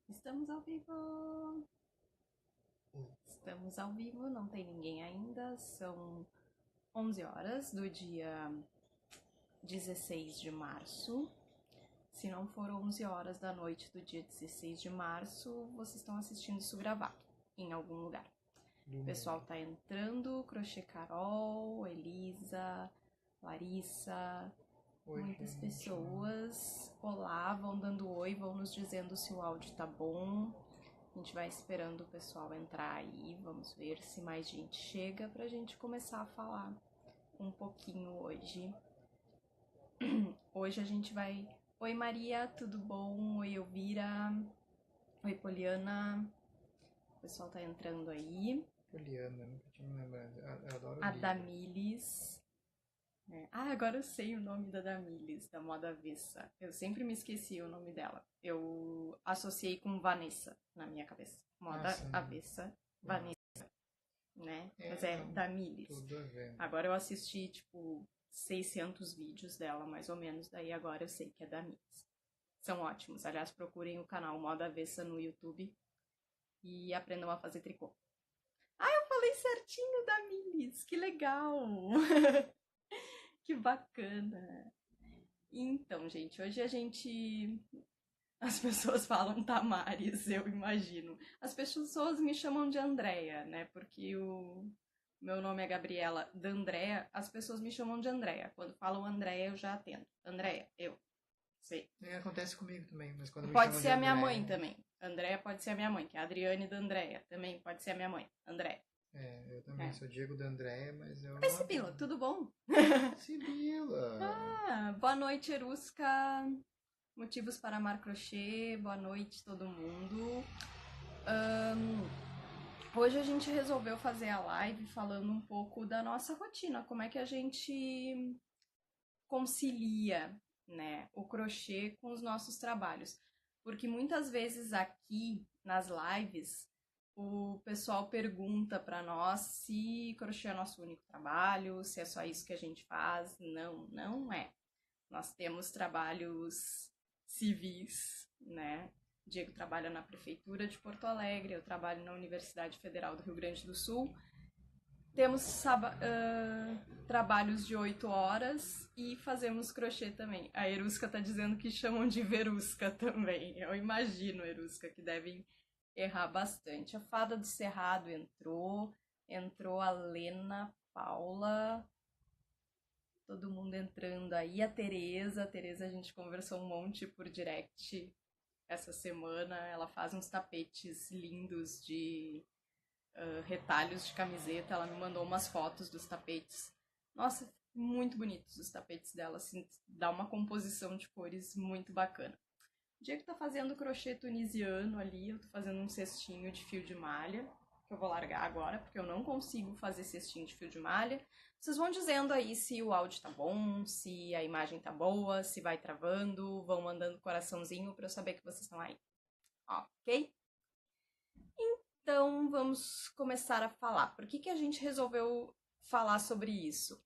Estamos ao vivo! Estamos ao vivo, não tem ninguém ainda, são 11 horas do dia 16 de março. Se não for 11 horas da noite do dia 16 de março, vocês estão assistindo isso gravado em algum lugar. O pessoal tá entrando, Crochê Carol, Elisa, Larissa, muitas pessoas. Olá, vão dando oi, vão nos dizendo se o áudio tá bom. A gente vai esperando o pessoal entrar aí, vamos ver se mais gente chega pra gente começar a falar um pouquinho hoje. Hoje a gente vai... Oi Maria, tudo bom? Oi Elvira. Oi Poliana. O pessoal tá entrando aí. Poliana, nunca tinha me lembrado. Eu adoro A Lívia. Damilis. Ah, agora eu sei o nome da Damilis, da Moda Avessa. Eu sempre me esqueci o nome dela. Eu associei com Vanessa na minha cabeça. Moda sim. Avessa, Vanessa, né? Mas é não, Damilis. Tudo a ver. Agora eu assisti, 600 vídeos dela, mais ou menos. Daí agora eu sei que é Damilis. São ótimos. Aliás, procurem o canal Moda Avessa no YouTube e aprendam a fazer tricô. Ah, eu falei certinho, Damilis! Que legal! Que bacana! Então, gente, hoje a gente... As pessoas falam Tamares, eu imagino. As pessoas me chamam de Andréia, né? Porque o meu nome é Gabriela D'Andrea, as pessoas me chamam de Andréia. Quando falam Andréia, eu já atendo. Andréia, eu. Sei. Acontece comigo também, mas quando me Pode chamam ser de a minha Andréia, mãe também. Andréia pode ser a minha mãe, que é a Adriane D'Andrea. Também pode ser a minha mãe, Andréia. Eu também sou Diego da Andréia, mas eu Oi, Sibila, tudo bom? Sibila! Boa noite, Erusca. Motivos para amar crochê. Boa noite, todo mundo. Hoje a gente resolveu fazer a live falando um pouco da nossa rotina, como é que a gente concilia, né, o crochê com os nossos trabalhos. Porque muitas vezes aqui nas lives o pessoal pergunta para nós se crochê é nosso único trabalho, se é só isso que a gente faz. Não, não é. Nós temos trabalhos civis, né? O Diego trabalha na Prefeitura de Porto Alegre, eu trabalho na Universidade Federal do Rio Grande do Sul. Temos trabalhos de 8 horas e fazemos crochê também. A Erusca tá dizendo que chamam de Verusca também. Eu imagino, Erusca, que devem errar bastante. A Fada do Cerrado entrou a Lena, Paula... Todo mundo entrando aí. A Tereza a gente conversou um monte por direct essa semana. Ela faz uns tapetes lindos de retalhos de camiseta. Ela me mandou umas fotos dos tapetes. Nossa, muito bonitos os tapetes dela. Assim, dá uma composição de cores muito bacana. O Diego tá fazendo crochê tunisiano ali. Eu tô fazendo um cestinho de fio de malha, que eu vou largar agora, porque eu não consigo fazer cestinho de fio de malha. Vocês vão dizendo aí se o áudio tá bom, se a imagem tá boa, se vai travando, vão mandando coraçãozinho pra eu saber que vocês estão aí. Ok? Então, vamos começar a falar. Por que a gente resolveu falar sobre isso?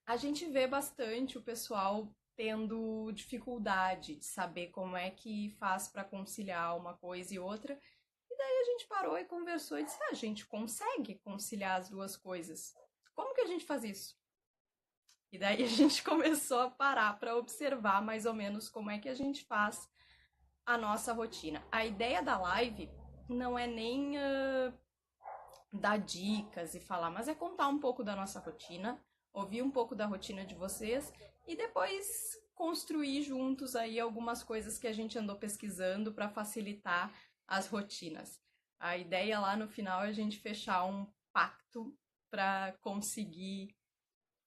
A gente vê bastante o pessoal tendo dificuldade de saber como é que faz para conciliar uma coisa e outra. E daí a gente parou e conversou e disse, a gente consegue conciliar as duas coisas. Como que a gente faz isso? E daí a gente começou a parar para observar mais ou menos como é que a gente faz a nossa rotina. A ideia da live não é nem dar dicas e falar, mas é contar um pouco da nossa rotina, ouvir um pouco da rotina de vocês e depois construir juntos aí algumas coisas que a gente andou pesquisando para facilitar as rotinas. A ideia lá no final é a gente fechar um pacto para conseguir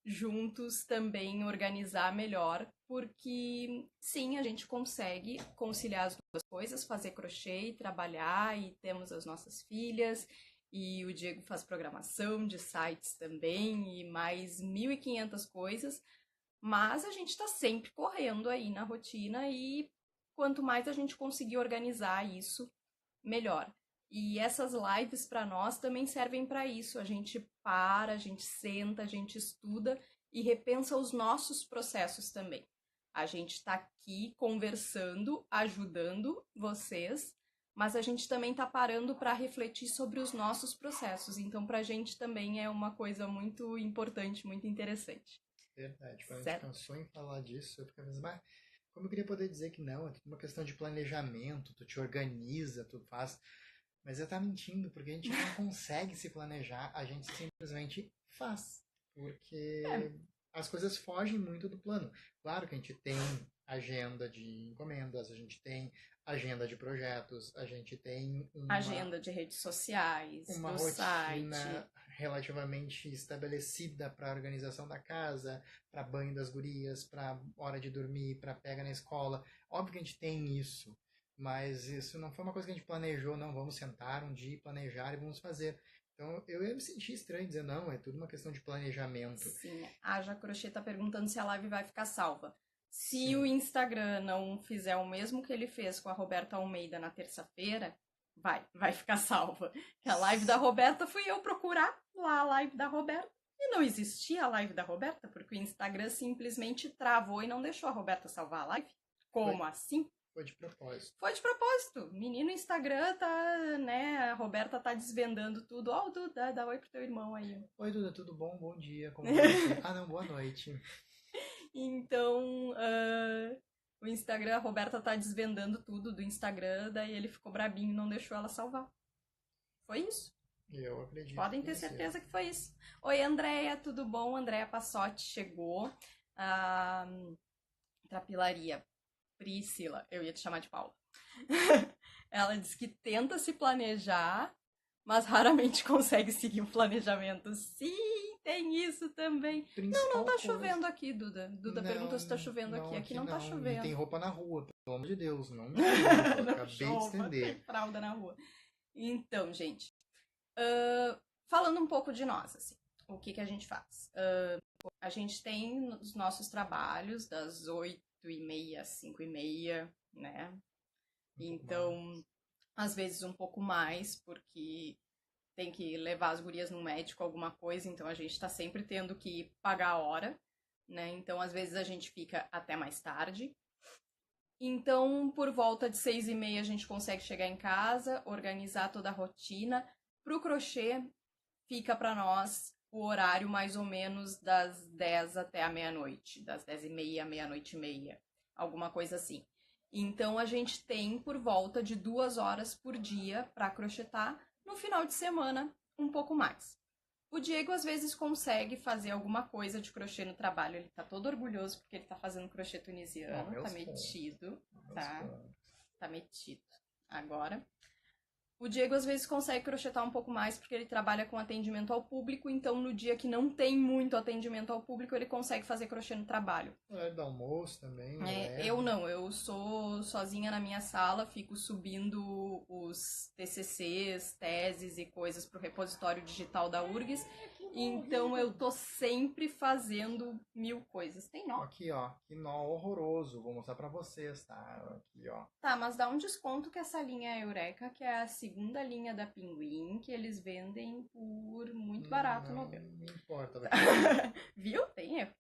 juntos também organizar melhor, porque sim, a gente consegue conciliar as duas coisas, fazer crochê e trabalhar, e temos as nossas filhas, e o Diego faz programação de sites também, e mais 1.500 coisas, mas a gente está sempre correndo aí na rotina, e quanto mais a gente conseguir organizar isso, melhor. E essas lives para nós também servem para isso. A gente para, a gente senta, a gente estuda e repensa os nossos processos também. A gente está aqui conversando, ajudando vocês, mas a gente também está parando para refletir sobre os nossos processos. Então, para a gente também é uma coisa muito importante, muito interessante. Verdade. Quando a Certo? gente pensou em falar disso, eu ficava pensando, mas como eu queria poder dizer que não, é tudo uma questão de planejamento, tu te organiza, tu faz. Mas eu tá mentindo, porque a gente não consegue se planejar, a gente simplesmente faz. Porque as coisas fogem muito do plano. Claro que a gente tem agenda de encomendas, a gente tem agenda de projetos, a gente tem Agenda de redes sociais, uma do rotina site. relativamente estabelecida para a organização da casa, para banho das gurias, para hora de dormir, para pega na escola. Óbvio que a gente tem isso, mas isso não foi uma coisa que a gente planejou, não, vamos sentar um dia, planejar e vamos fazer. Então eu ia me sentir estranho dizer, não, é tudo uma questão de planejamento. Sim, a Ja Crochê tá perguntando se a live vai ficar salva. Se Sim. o Instagram não fizer o mesmo que ele fez com a Roberta Almeida na terça-feira, vai ficar salva. Que a live da Roberta fui eu procurar lá a live da Roberta e não existia a live da Roberta, porque o Instagram simplesmente travou e não deixou a Roberta salvar a live. Como assim? Foi de propósito. Foi de propósito. Menino Instagram tá, né? A Roberta tá desvendando tudo. Ó, Duda, dá oi pro teu irmão aí. Oi, Duda, tudo bom? Bom dia, como vai você? Ah, não, boa noite. Então, o Instagram, a Roberta tá desvendando tudo do Instagram, daí ele ficou brabinho e não deixou ela salvar. Foi isso. Eu acredito. Podem ter certeza que foi isso. Oi, Andréia, tudo bom? Andréia Passotti chegou. Trapilaria. Priscila, eu ia te chamar de Paula. Ela diz que tenta se planejar, mas raramente consegue seguir o planejamento. Sim, tem isso também. Não tá chovendo aqui, Duda. Duda perguntou se tá chovendo aqui. Aqui não tá chovendo. E tem roupa na rua, pelo amor de Deus. Não eu acabei de estender. Tem fralda na rua. Então, gente, falando um pouco de nós, assim, o que a gente faz? A gente tem os nossos trabalhos das 8h30 às 5h30, né? Então, às vezes um pouco mais, porque tem que levar as gurias no médico, alguma coisa, então a gente tá sempre tendo que pagar a hora, né? Então, às vezes a gente fica até mais tarde. Então, por volta de 6h30 a gente consegue chegar em casa, organizar toda a rotina. Pro crochê, fica para nós o horário mais ou menos das 10 até a meia-noite, das 10h30 à meia-noite e meia, alguma coisa assim. Então a gente tem por volta de 2 horas por dia para crochetar, no final de semana um pouco mais. O Diego às vezes consegue fazer alguma coisa de crochê no trabalho, ele tá todo orgulhoso porque ele tá fazendo crochê tunisiano, tá metido, tá metido. Agora, o Diego às vezes consegue crochetar um pouco mais porque ele trabalha com atendimento ao público, então no dia que não tem muito atendimento ao público, ele consegue fazer crochê no trabalho. Horário do almoço também. Eu não, eu sou sozinha na minha sala, fico subindo os TCCs, teses e coisas pro repositório digital da URGS, então eu tô sempre fazendo 1000 coisas. Tem nó? Aqui, ó, que nó horroroso, vou mostrar pra vocês, tá? Aqui, ó. Tá, mas dá um desconto que essa linha é Eureka, que é a segunda linha da Pinguim, que eles vendem por muito barato, não, novembro. Não importa. Viu? Tem erro.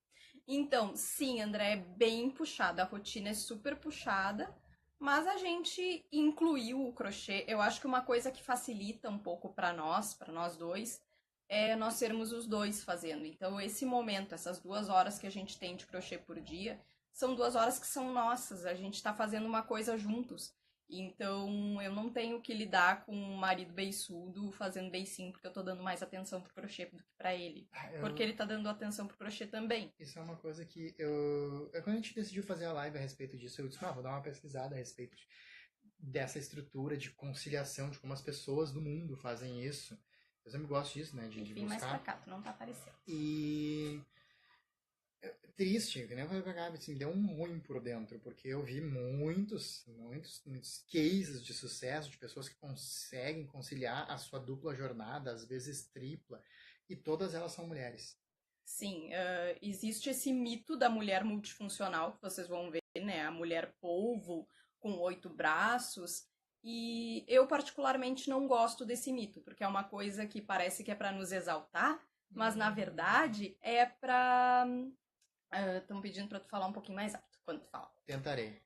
Então, sim, André, é bem puxada, a rotina é super puxada, mas a gente incluiu o crochê. Eu acho que uma coisa que facilita um pouco para nós dois, é nós sermos os dois fazendo. Então, esse momento, essas 2 horas que a gente tem de crochê por dia, são 2 horas que são nossas, a gente tá fazendo uma coisa juntos. Então, eu não tenho que lidar com um marido beiçudo fazendo beicinho, porque eu tô dando mais atenção pro crochê do que pra ele. Porque ele tá dando atenção pro crochê também. Isso é uma coisa que eu... Quando a gente decidiu fazer a live a respeito disso, eu disse, vou dar uma pesquisada a respeito dessa estrutura de conciliação, de como as pessoas do mundo fazem isso. Eu sempre gosto disso, né? De Enfim, buscar. mais pra cá, tu não tá aparecendo. E... triste, que nem eu falei pra Gabi, assim, deu um ruim por dentro, porque eu vi muitos cases de sucesso de pessoas que conseguem conciliar a sua dupla jornada, às vezes tripla, e todas elas são mulheres. Sim, existe esse mito da mulher multifuncional, que vocês vão ver, né? A mulher polvo com 8 braços. E eu particularmente não gosto desse mito, porque é uma coisa que parece que é para nos exaltar, mas na verdade é para... Estão pedindo para tu falar um pouquinho mais alto. quando tu fala. Tentarei.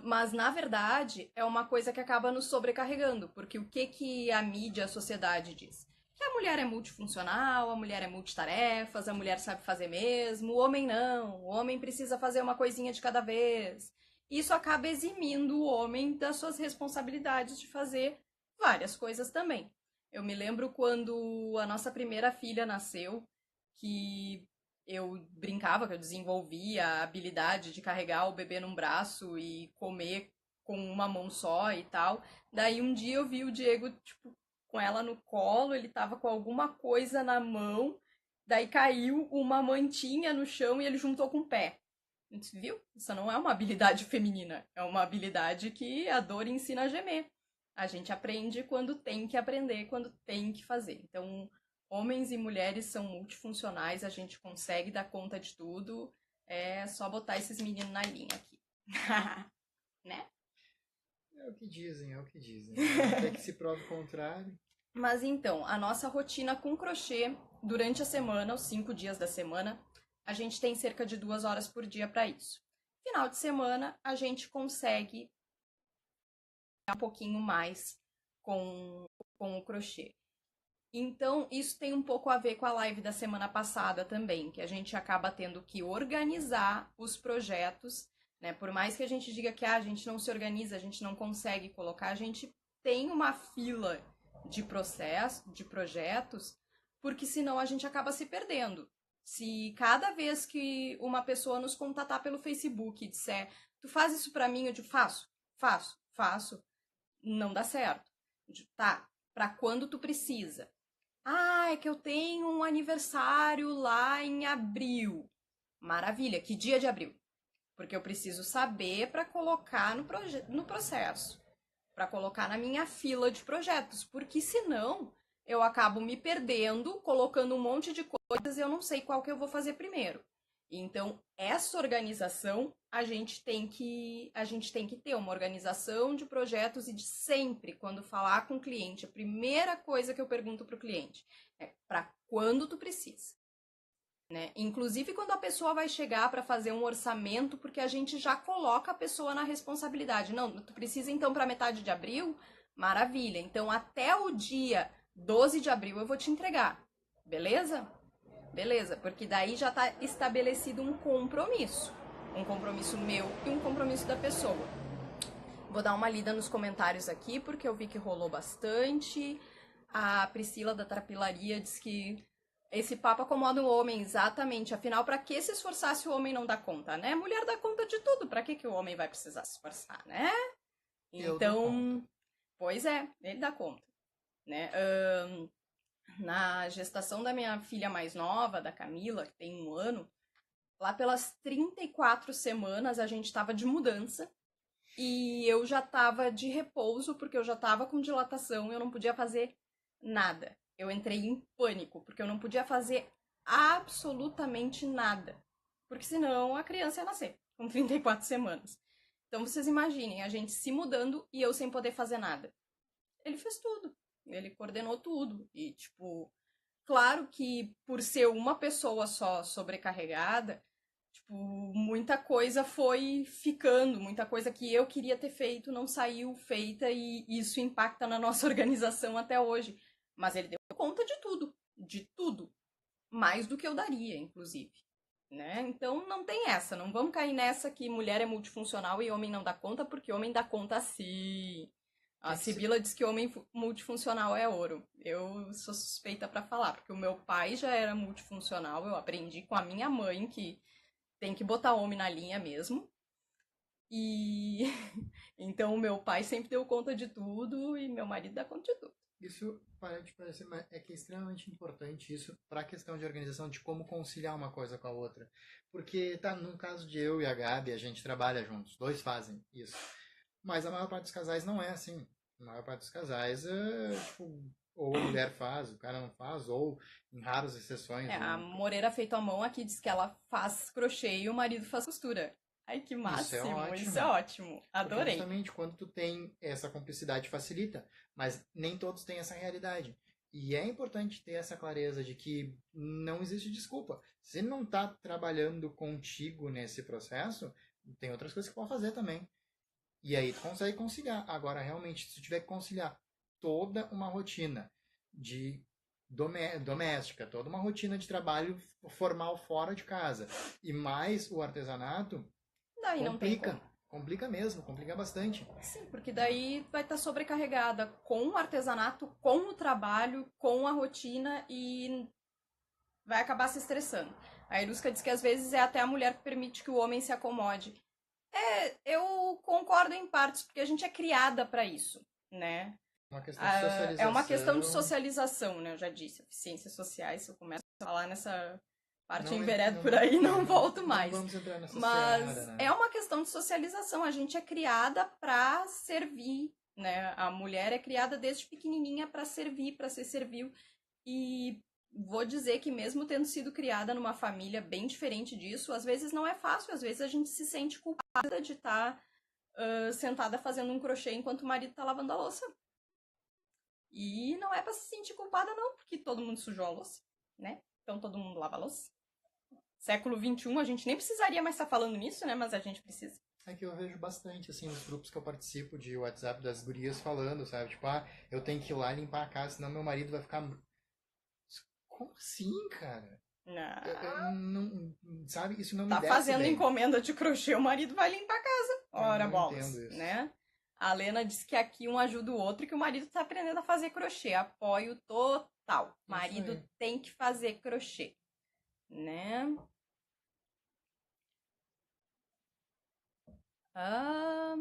Mas, na verdade, é uma coisa que acaba nos sobrecarregando, porque o que a mídia, a sociedade diz? Que a mulher é multifuncional, a mulher é multitarefas, a mulher sabe fazer mesmo, o homem não, o homem precisa fazer uma coisinha de cada vez. Isso acaba eximindo o homem das suas responsabilidades de fazer várias coisas também. Eu me lembro quando a nossa primeira filha nasceu, que eu brincava que eu desenvolvia a habilidade de carregar o bebê num braço e comer com uma mão só e tal. Daí um dia eu vi o Diego, tipo, com ela no colo, ele tava com alguma coisa na mão, daí caiu uma mantinha no chão e ele juntou com o pé. A gente viu? Isso não é uma habilidade feminina, é uma habilidade que a dor ensina a gemer. A gente aprende quando tem que aprender, quando tem que fazer. Então, homens e mulheres são multifuncionais, a gente consegue dar conta de tudo. É só botar esses meninos na linha aqui. Né? É o que dizem, é o que dizem. Até que se prove o contrário. Mas então, a nossa rotina com crochê durante a semana, os 5 dias da semana, a gente tem cerca de 2 horas por dia para isso. Final de semana, a gente consegue um pouquinho mais com o crochê. Então, isso tem um pouco a ver com a live da semana passada também, que a gente acaba tendo que organizar os projetos, né? Por mais que a gente diga que a gente não se organiza, a gente não consegue colocar, a gente tem uma fila de de projetos, porque senão a gente acaba se perdendo. Se cada vez que uma pessoa nos contatar pelo Facebook e disser, tu faz isso pra mim, eu digo, faço, não dá certo. Eu digo, tá, pra quando tu precisa? Ah, é que eu tenho um aniversário lá em abril. Maravilha, que dia de abril? Porque eu preciso saber para colocar no processo, para colocar na minha fila de projetos, porque senão eu acabo me perdendo, colocando um monte de coisas e eu não sei qual que eu vou fazer primeiro. Então, essa organização a gente tem que ter uma organização de projetos e de sempre, quando falar com o cliente, a primeira coisa que eu pergunto para o cliente é para quando tu precisa. Né? Inclusive quando a pessoa vai chegar para fazer um orçamento, porque a gente já coloca a pessoa na responsabilidade. Não, tu precisa então para metade de abril? Maravilha. Então até o dia 12 de abril eu vou te entregar. Beleza? Beleza, porque daí já está estabelecido um compromisso. Um compromisso meu e um compromisso da pessoa. Vou dar uma lida nos comentários aqui, porque eu vi que rolou bastante. A Priscila da Trapilaria diz que esse papo acomoda o homem, exatamente. Afinal, para que se esforçar se o homem não dá conta, né? Mulher dá conta de tudo, para que o homem vai precisar se esforçar, né? Então, pois é, ele dá conta, né? Na gestação da minha filha mais nova, da Camila, que tem 1 ano, lá pelas 34 semanas a gente estava de mudança e eu já estava de repouso porque eu já estava com dilatação e eu não podia fazer nada. Eu entrei em pânico porque eu não podia fazer absolutamente nada, porque senão a criança ia nascer com 34 semanas. Então vocês imaginem, a gente se mudando e eu sem poder fazer nada. Ele fez tudo. Ele coordenou tudo. E, tipo, claro que por ser uma pessoa só sobrecarregada, tipo, muita coisa foi ficando, muita coisa que eu queria ter feito não saiu feita e isso impacta na nossa organização até hoje. Mas ele deu conta de tudo, mais do que eu daria, inclusive. Né? Então não tem essa, não vamos cair nessa que mulher é multifuncional e homem não dá conta, porque homem dá conta sim. A Sibila diz que homem multifuncional é ouro. Eu sou suspeita para falar, porque o meu pai já era multifuncional, eu aprendi com a minha mãe que tem que botar homem na linha mesmo. E então o meu pai sempre deu conta de tudo e meu marido dá conta de tudo. Isso parece, é que é extremamente importante isso para a questão de organização, de como conciliar uma coisa com a outra. Porque, tá, no caso de eu e a Gabi, a gente trabalha juntos, 2 fazem isso. Mas a maior parte dos casais não é assim. A maior parte dos casais, tipo, ou a mulher faz, o cara não faz, ou em raras exceções. A Moreira feito à mão aqui diz que ela faz crochê e o marido faz costura. Ai, que máximo, isso é ótimo. Adorei. Porque justamente quando tu tem essa cumplicidade facilita, mas nem todos têm essa realidade. E é importante ter essa clareza de que não existe desculpa. Se ele não está trabalhando contigo nesse processo, Tem outras coisas que pode fazer também. E aí tu consegue conciliar. Agora, realmente, se tu tiver que conciliar toda uma rotina de doméstica, toda uma rotina de trabalho formal fora de casa, e mais o artesanato, Daí não tem complica. como. Complica mesmo, complica bastante. Sim, porque daí vai estar sobrecarregada com o artesanato, com o trabalho, com a rotina e vai acabar se estressando. A Iruska diz que às vezes é até a mulher que permite que o homem se acomode. Eu concordo em partes, porque a gente é criada para isso, né? Uma questão de É uma questão de socialização. socialização, né? Eu já disse, ciências sociais, se eu começo a falar nessa parte Não, enveredo não, por aí, não não, volto não mais. vamos entrar nessa seara, Mas né? é uma questão de socialização, a gente é criada para servir, né? A mulher é criada desde pequenininha para servir, para ser servil. E vou dizer que mesmo tendo sido criada numa família bem diferente disso, às vezes não é fácil, às vezes a gente se sente culpada de estar sentada fazendo um crochê enquanto o marido tá lavando a louça. E não é pra se sentir culpada, não, porque todo mundo sujou a louça, né? Então todo mundo lava a louça. Século XXI, a gente nem precisaria mais estar falando nisso, né? Mas a gente precisa. É que eu vejo bastante, assim, nos grupos que eu participo de WhatsApp das gurias falando, sabe? Tipo, eu tenho que ir lá limpar a casa, senão meu marido vai ficar. Como assim, cara? Eu Não. não. Sabe? Isso não me Tá desce fazendo bem. encomenda de crochê, o marido vai limpar a casa. Eu Ora, não entendo bolas, isso. né? A Lena disse que aqui um ajuda o outro e que o marido tá aprendendo a fazer crochê. Apoio total. Isso Marido aí. tem que fazer crochê, né? Ah,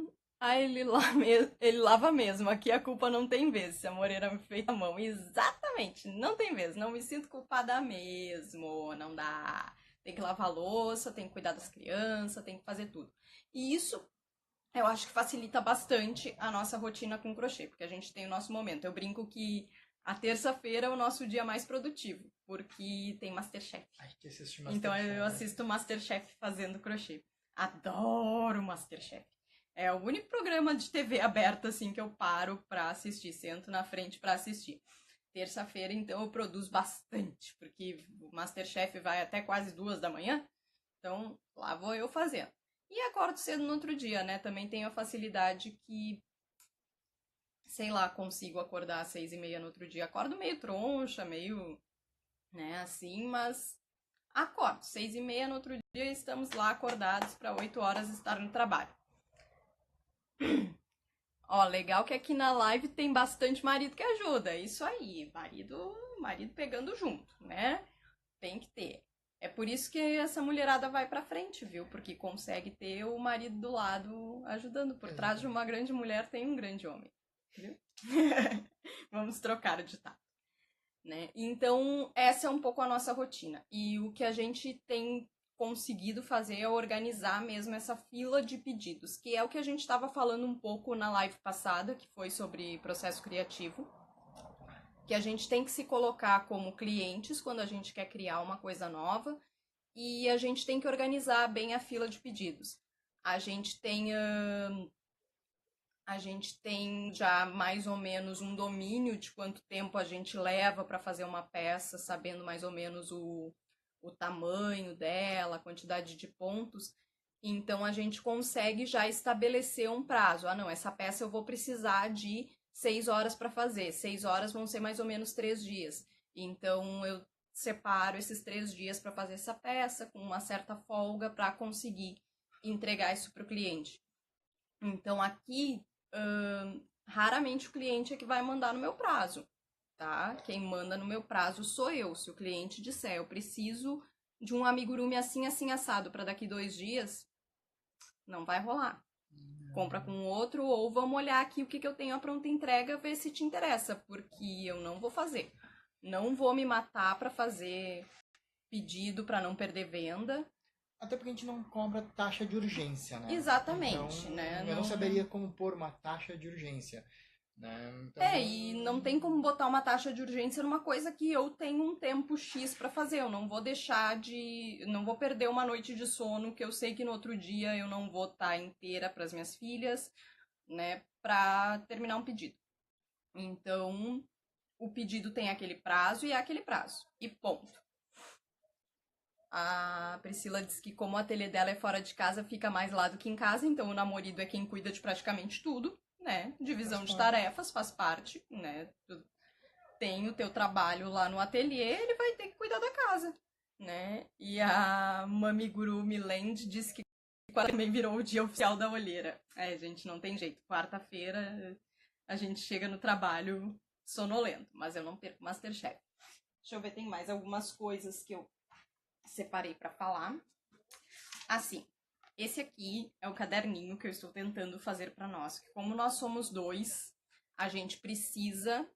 ele lava mesmo. Aqui a culpa não tem vez. Se a Moreira me fez a mão. Exatamente, não tem vez. Não me sinto culpada mesmo. Não dá. Tem que lavar a louça, tem que cuidar das crianças, tem que fazer tudo. E isso eu acho que facilita bastante a nossa rotina com crochê, porque a gente tem o nosso momento. Eu brinco que a terça-feira é o nosso dia mais produtivo, porque tem Masterchef. Ai, que assiste Então eu Masterchef. assisto Masterchef fazendo crochê. Adoro Masterchef. É o único programa de TV aberta assim que eu paro pra assistir, sento na frente pra assistir. Terça-feira, então, eu produzo bastante, porque o Masterchef vai até quase 2 da manhã, então lá vou eu fazendo. E acordo cedo no outro dia, né? Também tenho a facilidade que, sei lá, consigo acordar às 6h30 no outro dia. Acordo meio troncha, meio, né, assim, mas acordo. 6h30 no outro dia estamos lá acordados para 8 horas estar no trabalho. Ó, legal que aqui na live tem bastante marido que ajuda. Isso aí, marido pegando junto, né? Tem que ter. É por isso que essa mulherada vai pra frente, viu? Porque consegue ter o marido do lado ajudando. Por trás de uma grande mulher tem um grande homem, viu? Vamos trocar o ditado. Né? Então, essa é um pouco a nossa rotina. E o que a gente tem conseguido fazer é organizar mesmo essa fila de pedidos, que é o que a gente estava falando um pouco na live passada, que foi sobre processo criativo, que a gente tem que se colocar como clientes quando a gente quer criar uma coisa nova e a gente tem que organizar bem a fila de pedidos. A gente tem já mais ou menos um domínio de quanto tempo a gente leva para fazer uma peça, sabendo mais ou menos o tamanho dela, a quantidade de pontos. Então a gente consegue já estabelecer um prazo. Ah, não, essa peça eu vou precisar de 6 horas para fazer. 6 horas vão ser mais ou menos 3 dias. Então eu separo esses 3 dias para fazer essa peça com uma certa folga para conseguir entregar isso para o cliente. Então aqui raramente o cliente é que vai mandar no meu prazo, tá? Quem manda no meu prazo sou eu. Se o cliente disser eu preciso de um amigurumi assim, assim, assado para daqui 2 dias, não vai rolar. Compra com outro ou vamos olhar aqui o que eu tenho a pronta entrega, ver se te interessa, porque eu não vou fazer. Não vou me matar para fazer pedido para não perder venda. Até porque a gente não cobra taxa de urgência, né? Exatamente, Então, né? eu não saberia como pôr uma taxa de urgência, né? Então, E não tem como botar uma taxa de urgência numa coisa que eu tenho um tempo X para fazer. Eu não vou deixar de. Não vou perder uma noite de sono, que eu sei que no outro dia eu não vou estar inteira para as minhas filhas, né? Para terminar um pedido. Então, o pedido tem aquele prazo e é aquele prazo. E ponto. A Priscila diz que como o ateliê dela é fora de casa, fica mais lá do que em casa, então o namorado é quem cuida de praticamente tudo, né? Divisão de tarefas faz parte, né? Tu tem o teu trabalho lá no ateliê, ele vai ter que cuidar da casa, né? E a Mami Guru Miland diz que quarta também virou o dia oficial da olheira. É, gente, não tem jeito. Quarta-feira a gente chega no trabalho sonolento, mas eu não perco Masterchef. Deixa eu ver, tem mais algumas coisas que eu separei para falar. Assim, esse aqui é o caderninho que eu estou tentando fazer para nós. Como nós somos dois, a gente precisa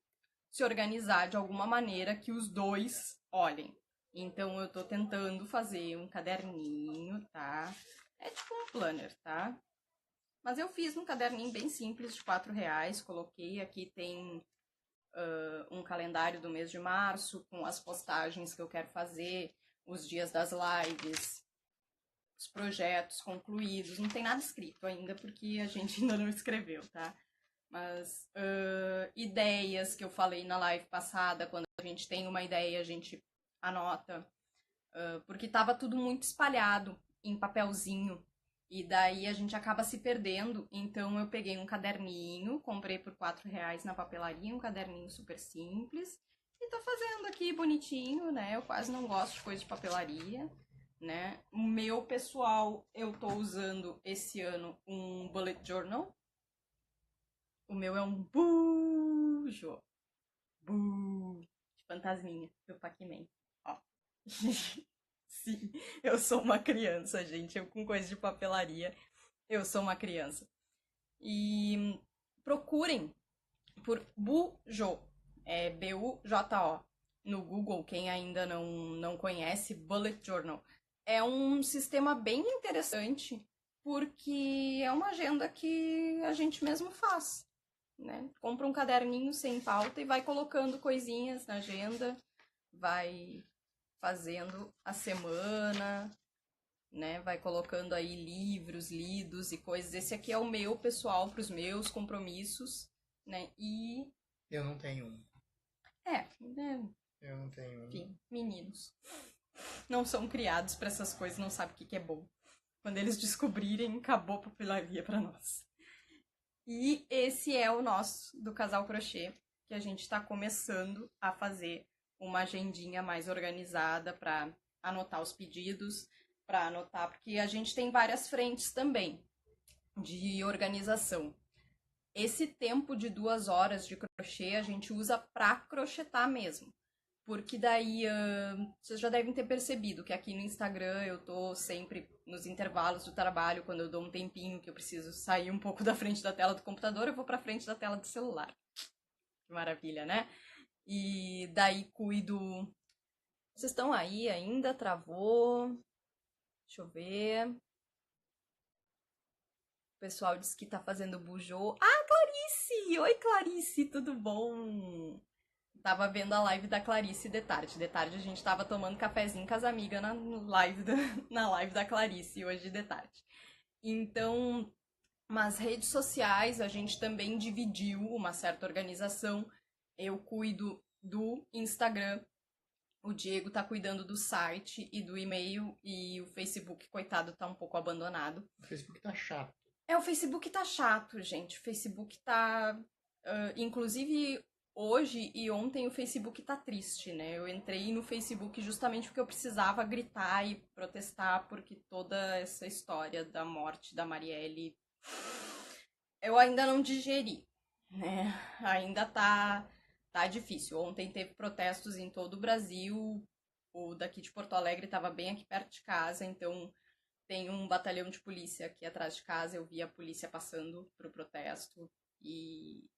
se organizar de alguma maneira que os dois olhem. Então eu tô tentando fazer um caderninho, tá? É tipo um planner, tá? Mas eu fiz um caderninho bem simples de R$4. Coloquei aqui, tem um calendário do mês de março com as postagens que eu quero fazer, os dias das lives, os projetos concluídos. Não tem nada escrito ainda porque a gente ainda não escreveu, tá? Mas ideias que eu falei na live passada, quando a gente tem uma ideia, a gente anota. Porque tava tudo muito espalhado em papelzinho. E daí a gente acaba se perdendo. Então eu peguei um caderninho, comprei por R$4 na papelaria, um caderninho super simples. E tô fazendo aqui bonitinho, né? Eu quase não gosto de coisa de papelaria, né? O meu pessoal, eu tô usando esse ano um bullet journal. O meu é um bujo. Bu. De fantasminha, do Pac-Man. Ó. Sim, eu sou uma criança, gente. Eu com coisa de papelaria, eu sou uma criança. E procurem por Bujo, é B-U-J-O, no Google, quem ainda não conhece, Bullet Journal. É um sistema bem interessante, porque é uma agenda que a gente mesmo faz, né? Compra um caderninho sem pauta e vai colocando coisinhas na agenda, vai fazendo a semana, né? Vai colocando aí livros lidos e coisas. Esse aqui é o meu pessoal para os meus compromissos, né? E Eu não tenho um. né? Eu não tenho um. Enfim, meninos não são criados para essas coisas, não sabem o que é bom. Quando eles descobrirem, acabou a papelaria para nós. E esse é o nosso do Casal Crochê, que a gente está começando a fazer uma agendinha mais organizada para anotar os pedidos, para anotar, porque a gente tem várias frentes também de organização. Esse tempo de 2 horas de crochê a gente usa para crochetar mesmo. Porque daí vocês já devem ter percebido que aqui no Instagram eu tô sempre nos intervalos do trabalho, quando eu dou um tempinho que eu preciso sair um pouco da frente da tela do computador, eu vou pra frente da tela do celular. Que maravilha, né? E daí cuido. Vocês estão aí ainda? Travou? Deixa eu ver. O pessoal disse que tá fazendo bujô. Ah, Clarice! Oi, Clarice, tudo bom? Tava vendo a live da Clarice de tarde. De tarde a gente tava tomando cafezinho com as amigas na live da Clarice, hoje de tarde. Então, nas redes sociais a gente também dividiu uma certa organização. Eu cuido do Instagram, o Diego tá cuidando do site e do e-mail, e o Facebook, coitado, tá um pouco abandonado. O Facebook tá chato. O Facebook tá chato, gente. O Facebook tá... inclusive, hoje e ontem o Facebook tá triste, né? Eu entrei no Facebook justamente porque eu precisava gritar e protestar, porque toda essa história da morte da Marielle eu ainda não digeri, né? Ainda tá difícil. Ontem teve protestos em todo o Brasil. O daqui de Porto Alegre estava bem aqui perto de casa, então tem um batalhão de polícia aqui atrás de casa. Eu vi a polícia passando pro protesto e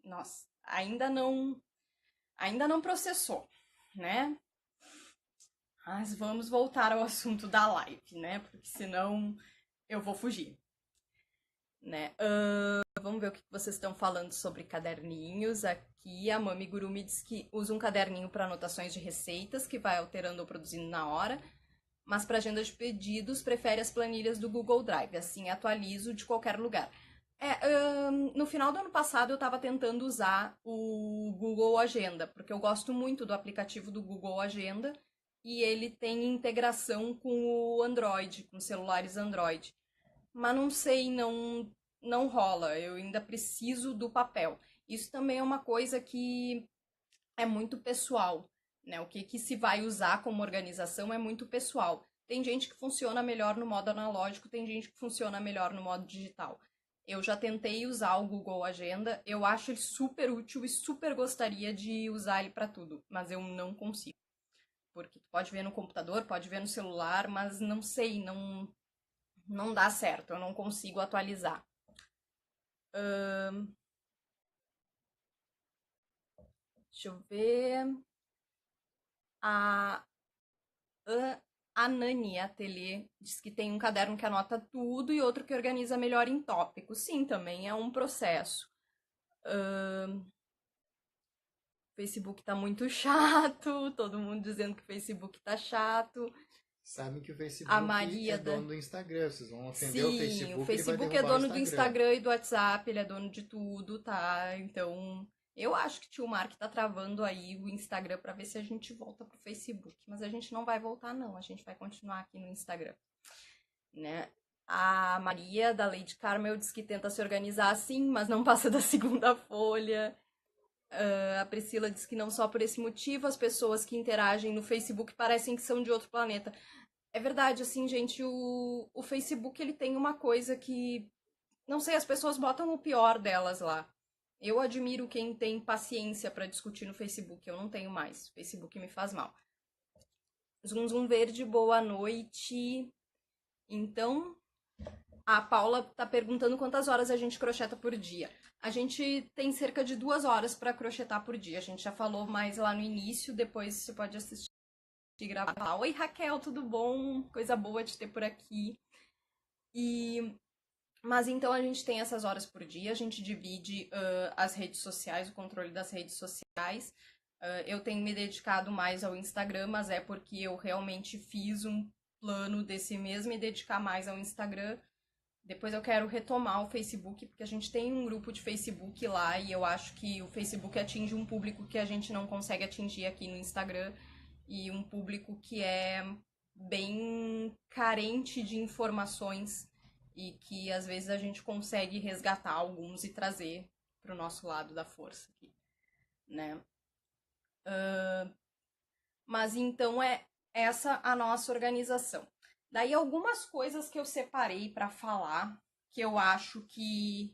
nossa, ainda não processou, né? Mas vamos voltar ao assunto da live, né? Porque senão eu vou fugir, né? Vamos ver o que vocês estão falando sobre caderninhos. Aqui a Mami Guru me diz que usa um caderninho para anotações de receitas, que vai alterando ou produzindo na hora. Mas para agenda de pedidos, prefere as planilhas do Google Drive. Assim, atualizo de qualquer lugar. No final do ano passado eu estava tentando usar o Google Agenda, porque eu gosto muito do aplicativo do Google Agenda e ele tem integração com o Android, com celulares Android. Mas não sei, não rola. Eu ainda preciso do papel. Isso também é uma coisa que é muito pessoal, né? O que se vai usar como organização é muito pessoal. Tem gente que funciona melhor no modo analógico, tem gente que funciona melhor no modo digital. Eu já tentei usar o Google Agenda, eu acho ele super útil e super gostaria de usar ele para tudo, mas eu não consigo. Porque tu pode ver no computador, pode ver no celular, mas não sei, não dá certo, eu não consigo atualizar. Deixa eu ver. A a Nani Atelier diz que tem um caderno que anota tudo e outro que organiza melhor em tópicos. Sim, também é um processo. O Facebook tá muito chato, todo mundo dizendo que o Facebook tá chato. Sabem que o A Facebook Maria é da... dono do Instagram. Vocês vão ofender o Sim, o Facebook, ele vai Facebook é derrubar o dono do Instagram. Instagram e do WhatsApp, ele é dono de tudo, tá? Então, eu acho que o tio Mark tá travando aí o Instagram pra ver se a gente volta pro Facebook. Mas a gente não vai voltar, não. A gente vai continuar aqui no Instagram, né? A Maria, da Lady Carmel, diz que tenta se organizar assim, mas não passa da segunda folha. A Priscila diz que não só por esse motivo, as pessoas que interagem no Facebook parecem que são de outro planeta. É verdade, assim, gente, o Facebook, ele tem uma coisa que, não sei, as pessoas botam o pior delas lá. Eu admiro quem tem paciência para discutir no Facebook, eu não tenho mais. O Facebook me faz mal. Zum Zum Verde, boa noite. Então, a Paula tá perguntando quantas horas a gente crocheta por dia. A gente tem cerca de 2 horas para crochetar por dia. A gente já falou mais lá no início, depois você pode assistir e gravar. Oi, Raquel, tudo bom? Coisa boa de ter por aqui. Mas então a gente tem essas horas por dia, a gente divide as redes sociais, o controle das redes sociais. Eu tenho me dedicado mais ao Instagram, mas é porque eu realmente fiz um plano desse mês me dedicar mais ao Instagram. Depois eu quero retomar o Facebook, porque a gente tem um grupo de Facebook lá e eu acho que o Facebook atinge um público que a gente não consegue atingir aqui no Instagram e um público que é bem carente de informações e que às vezes a gente consegue resgatar alguns e trazer para o nosso lado da força aqui, né? Mas então é essa a nossa organização. Daí algumas coisas que eu separei para falar que eu acho que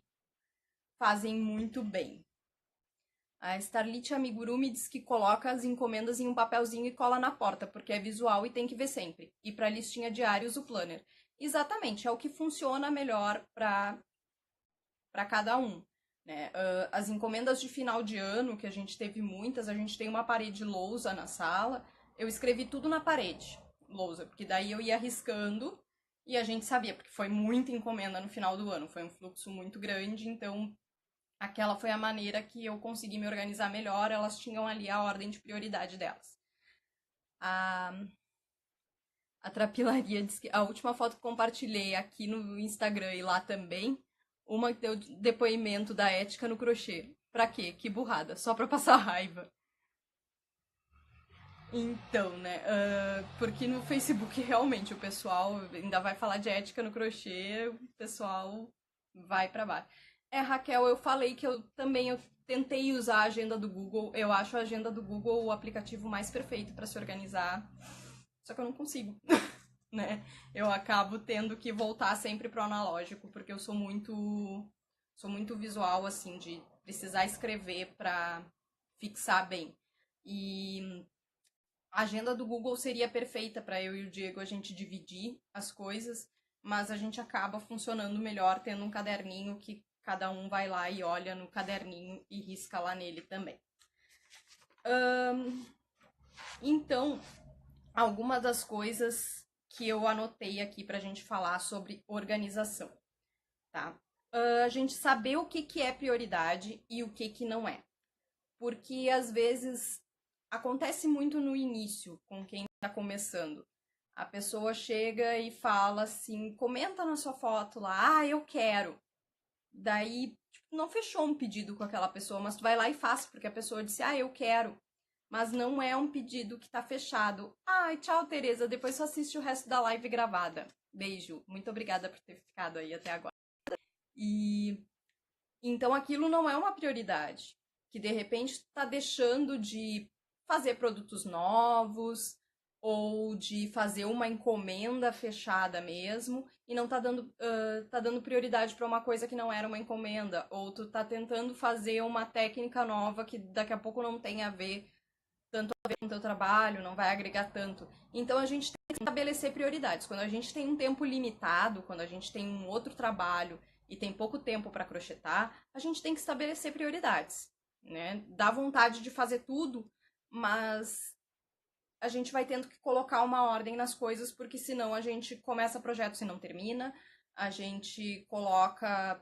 fazem muito bem. A Starlit Amigurumi diz que coloca as encomendas em um papelzinho e cola na porta, porque é visual e tem que ver sempre. E para listinha diários o planner. Exatamente, é o que funciona melhor para cada um. Né? As encomendas de final de ano, que a gente teve muitas, a gente tem uma parede lousa na sala. Eu escrevi tudo na parede, lousa, porque daí eu ia riscando e a gente sabia, porque foi muita encomenda no final do ano, foi um fluxo muito grande, então aquela foi a maneira que eu consegui me organizar melhor, elas tinham ali a ordem de prioridade delas. A Trapilaria diz que a última foto que compartilhei aqui no Instagram e lá também, uma que deu depoimento da ética no crochê. Pra quê? Que burrada, só pra passar raiva. Então, né? Porque no Facebook realmente o pessoal ainda vai falar de ética no crochê, o pessoal vai pra baixo. Raquel, eu falei que eu tentei usar a agenda do Google. Eu acho a agenda do Google o aplicativo mais perfeito para se organizar. Só que eu não consigo, né? Eu acabo tendo que voltar sempre pro analógico, porque eu sou muito visual, assim, de precisar escrever para fixar bem. E a agenda do Google seria perfeita para eu e o Diego a gente dividir as coisas, mas a gente acaba funcionando melhor tendo um caderninho que cada um vai lá e olha no caderninho e risca lá nele também. Então, algumas das coisas que eu anotei aqui para a gente falar sobre organização, tá? A gente saber o que é prioridade e o que não é. Porque, às vezes, acontece muito no início com quem está começando. A pessoa chega e fala assim, comenta na sua foto lá, eu quero. Daí, tipo, não fechou um pedido com aquela pessoa, mas tu vai lá e faz, porque a pessoa disse, eu quero. mas não é um pedido que tá fechado. Ai, tchau, Tereza, depois só assiste o resto da live gravada. Beijo, muito obrigada por ter ficado aí até agora. E então aquilo não é uma prioridade, que de repente está deixando de fazer produtos novos ou de fazer uma encomenda fechada mesmo e não tá dando prioridade para uma coisa que não era uma encomenda, ou tu tá tentando fazer uma técnica nova que daqui a pouco não tem a ver tanto a ver com o teu trabalho, não vai agregar tanto. Então a gente tem que estabelecer prioridades. Quando a gente tem um tempo limitado, quando a gente tem um outro trabalho e tem pouco tempo para crochetar, a gente tem que estabelecer prioridades, né? Dá vontade de fazer tudo, mas a gente vai tendo que colocar uma ordem nas coisas, porque senão a gente começa projetos e não termina, a gente coloca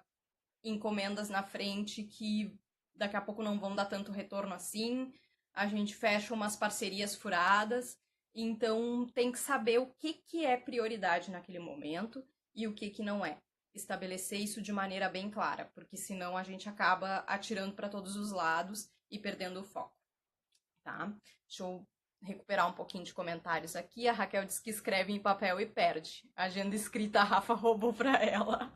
encomendas na frente que daqui a pouco não vão dar tanto retorno assim, a gente fecha umas parcerias furadas, então tem que saber o que, que é prioridade naquele momento e o que não é. Estabelecer isso de maneira bem clara, porque senão a gente acaba atirando para todos os lados e perdendo o foco, tá? Deixa eu recuperar um pouquinho de comentários aqui. A Raquel diz que escreve em papel e perde. A agenda escrita a Rafa roubou para ela.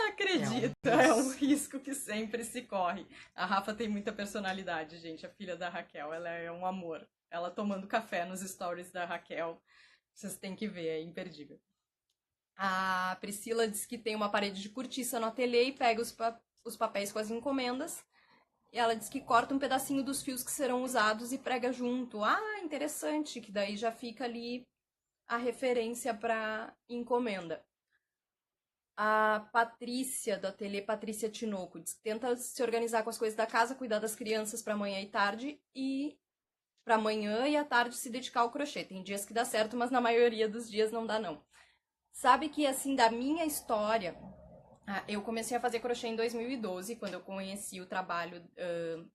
Acredita, é um risco que sempre se corre. A Rafa tem muita personalidade, gente, a filha da Raquel, ela é um amor. Ela tomando café nos stories da Raquel, vocês têm que ver, é imperdível. A Priscila diz que tem uma parede de cortiça no ateliê e pega os papéis com as encomendas. E ela diz que corta um pedacinho dos fios que serão usados e prega junto. Ah, interessante, que daí já fica ali a referência para encomenda. A Patrícia, do ateliê Patrícia Tinoco, diz que tenta se organizar com as coisas da casa, cuidar das crianças para amanhã e tarde, e para amanhã e à tarde se dedicar ao crochê. Tem dias que dá certo, mas na maioria dos dias não dá, não. Sabe que, assim, da minha história, eu comecei a fazer crochê em 2012, quando eu conheci o trabalho...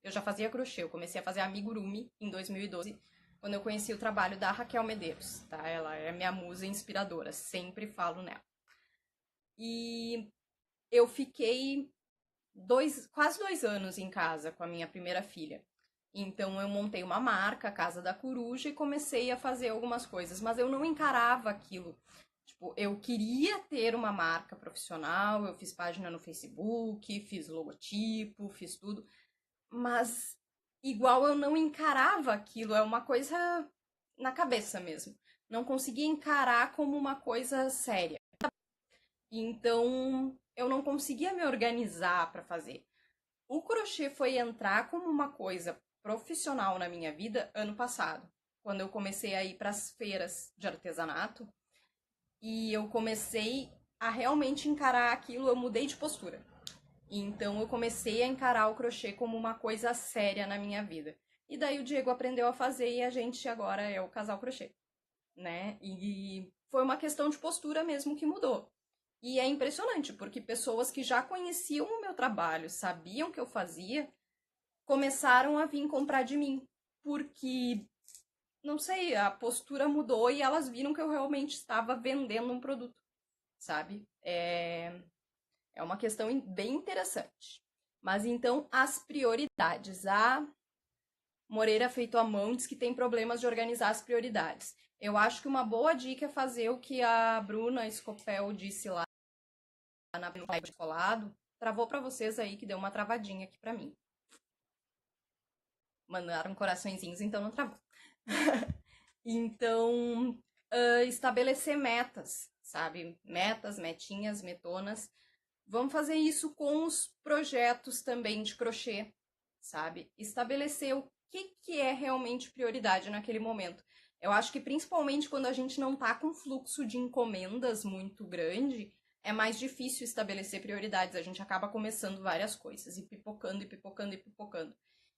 eu já fazia crochê, eu comecei a fazer amigurumi em 2012, quando eu conheci o trabalho da Raquel Medeiros, tá? Ela é minha musa inspiradora, sempre falo nela. E eu fiquei quase 2 anos em casa com a minha primeira filha. Então eu montei uma marca, a Casa da Coruja, e comecei a fazer algumas coisas, mas eu não encarava aquilo. Tipo, eu queria ter uma marca profissional, eu fiz página no Facebook, fiz logotipo, fiz tudo, mas igual eu não encarava aquilo, é uma coisa na cabeça mesmo. Não conseguia encarar como uma coisa séria. Então, eu não conseguia me organizar para fazer. O crochê foi entrar como uma coisa profissional na minha vida ano passado, quando eu comecei a ir para as feiras de artesanato e eu comecei a realmente encarar aquilo, eu mudei de postura. Então, eu comecei a encarar o crochê como uma coisa séria na minha vida. E daí o Diego aprendeu a fazer e a gente agora é o casal crochê, né? E foi uma questão de postura mesmo que mudou. E é impressionante, porque pessoas que já conheciam o meu trabalho, sabiam o que eu fazia, começaram a vir comprar de mim. Porque, não sei, a postura mudou e elas viram que eu realmente estava vendendo um produto, sabe? É uma questão bem interessante. Mas então, as prioridades. A Moreira Feito à Mão diz que tem problemas de organizar as prioridades. Eu acho que uma boa dica é fazer o que a Bruna Scopel disse lá na live colado. Travou para vocês aí, que deu uma travadinha aqui para mim. Mandaram coraçõezinhos, então não travou. Então, estabelecer metas, sabe? Metas, metinhas, metonas. Vamos fazer isso com os projetos também de crochê, sabe? Estabelecer o que é realmente prioridade naquele momento. Eu acho que principalmente quando a gente não tá com fluxo de encomendas muito grande, é mais difícil estabelecer prioridades. A gente acaba começando várias coisas e pipocando, e pipocando, e pipocando.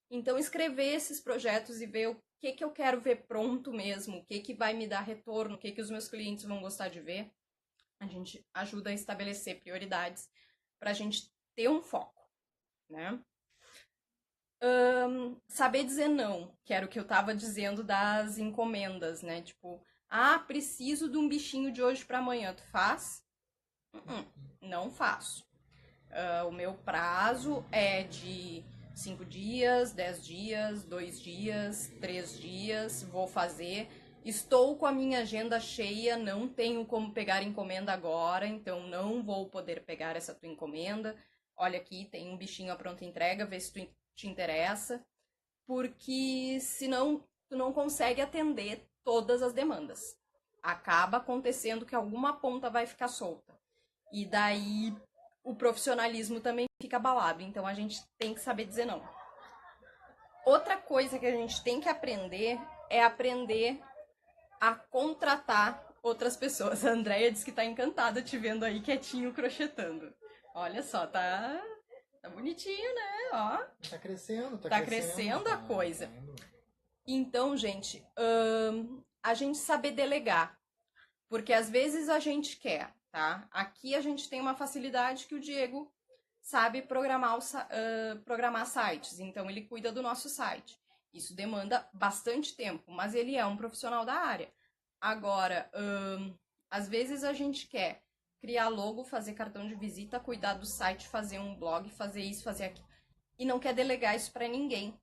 Então, escrever esses projetos e ver o que eu quero ver pronto mesmo, o que vai me dar retorno, o que os meus clientes vão gostar de ver, a gente ajuda a estabelecer prioridades para a gente ter um foco, né? Saber dizer não, que era o que eu tava dizendo das encomendas, né? Tipo, preciso de um bichinho de hoje para amanhã, tu faz? Não faço. O meu prazo é de 5 dias, 10 dias, 2 dias, 3 dias, vou fazer. Estou com a minha agenda cheia, não tenho como pegar encomenda agora, então não vou poder pegar essa tua encomenda. Olha aqui, tem um bichinho à pronta entrega, vê se tu te interessa. Porque senão tu não consegue atender todas as demandas. Acaba acontecendo que alguma ponta vai ficar solta. E daí o profissionalismo também fica abalado. Então a gente tem que saber dizer não. Outra coisa que a gente tem que aprender é aprender a contratar outras pessoas. A Andrea disse que tá encantada te vendo aí quietinho crochetando. Olha só, tá bonitinho, né? Ó. Tá crescendo, tá crescendo a coisa. Então, gente, a gente saber delegar. Porque às vezes a gente quer, tá? Aqui a gente tem uma facilidade que o Diego sabe programar sites. Então, ele cuida do nosso site. Isso demanda bastante tempo, mas ele é um profissional da área. Agora, às vezes a gente quer criar logo, fazer cartão de visita, cuidar do site, fazer um blog, fazer isso, fazer aquilo. E não quer delegar isso para ninguém.